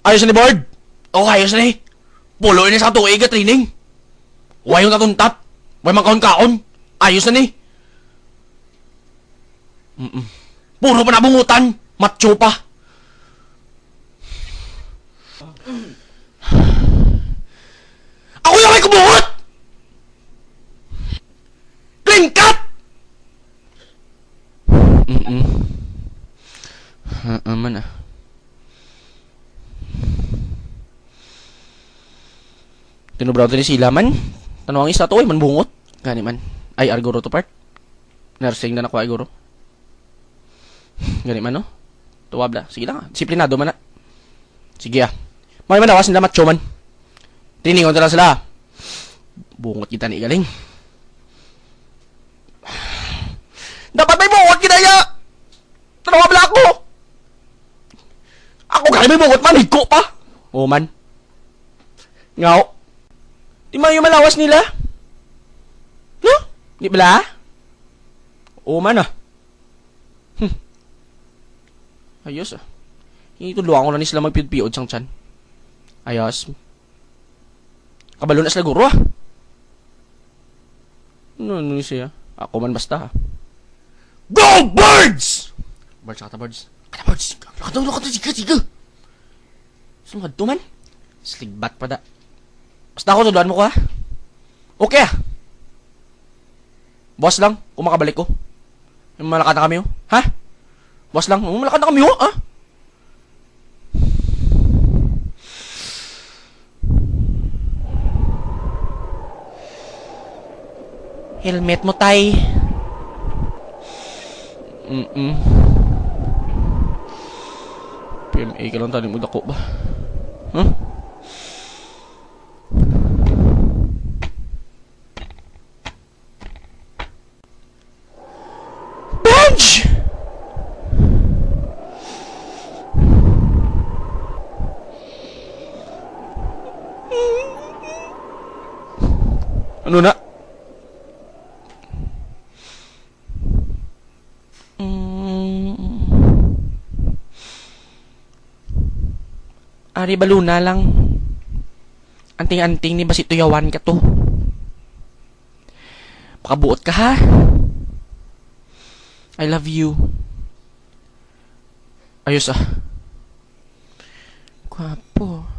Ayos na ni Board? Oo, ayos na ni. Pulo na sa tuig at training. Huwag yung tatuntat. Huwag mangkaon-kaon. Ayos na ni. Puro pa nabungutan. Macho pa. Ako yung may kubungot! Clean cut! Man ah. Tinubraw ni sila man. Tanong ang isa to ay manbungot. Gani man. Ay arguro to part. Nursing na nakuha guro. Gani man no. Tuwabla. Sige lang. Disiplinado man na. Sige ah. May manawas nila macho man. Tiningon talaga sila. Bungot kita ni galing. Dapat may bungot kita ya. Tuwabla ako. Ako kaya may bungot man. Hiko pa. O man. Ngaw. Di man yung malawas nila? No? Di bala? Oo man ah. Ayos ah. Ituluan ko na ni sila magpiyod-piyod sang tiyan. Ayos. Kabalo na sila guro ah. Ano siya? Ako man basta ah. Go Birds! Birds, kata Birds. Kata Birds. Kata, siga. Sumad to man. Sligbat pa da. Basta ako, tuduan mo ko ha. Okay ah. Boss lang, kung makabalik ko. Malakad na kami oh. Ha? Boss lang, malakad na kami oh. Ha? Helmet mo tay. PMA ka lang tali mo dako ba? Huh? Ano na? Ari baluna lang. Anting-anting ni basito yawan ka to. Pakabuot ka ha. I love you. Ayos ah. Guwapo.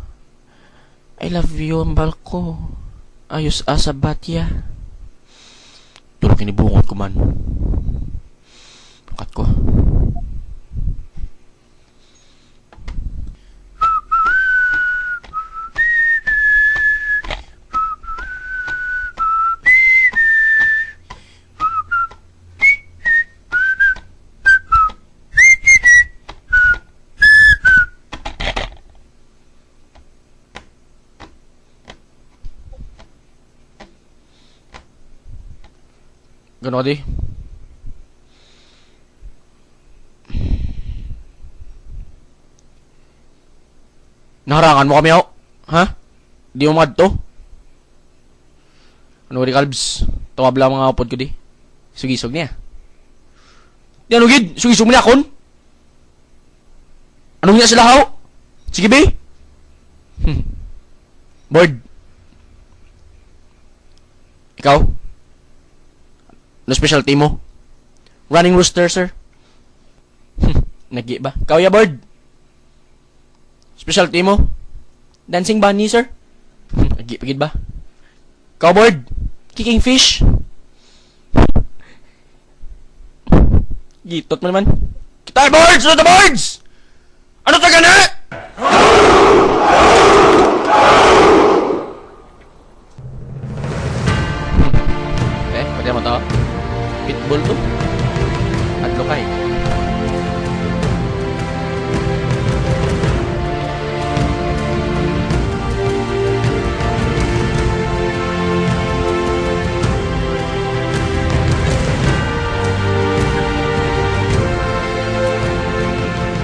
I love you ang balko. Ayos asa batya. Tulog kinibungot ko man. Pakat ko. Gano'n di? Naharangan mo kami ako? Ha? Di mo madto? Ano di kalbs? Tawabla mga kapod ko di. Sugisog niya. Di ano gid? Sugisog mo niya akon? Anong niya sila haw? Sige be? Board. Ikaw? No specialty mo? Running rooster, sir? Nagi ba? Kaya Board? Specialty mo? Dancing bunny, sir? Nagi pagid ba? Kau Board? Kicking fish? Gitot mo naman. Kita Boards! Ano ta Boards? Ano ta gana? Pwede mo to? Pitbull to?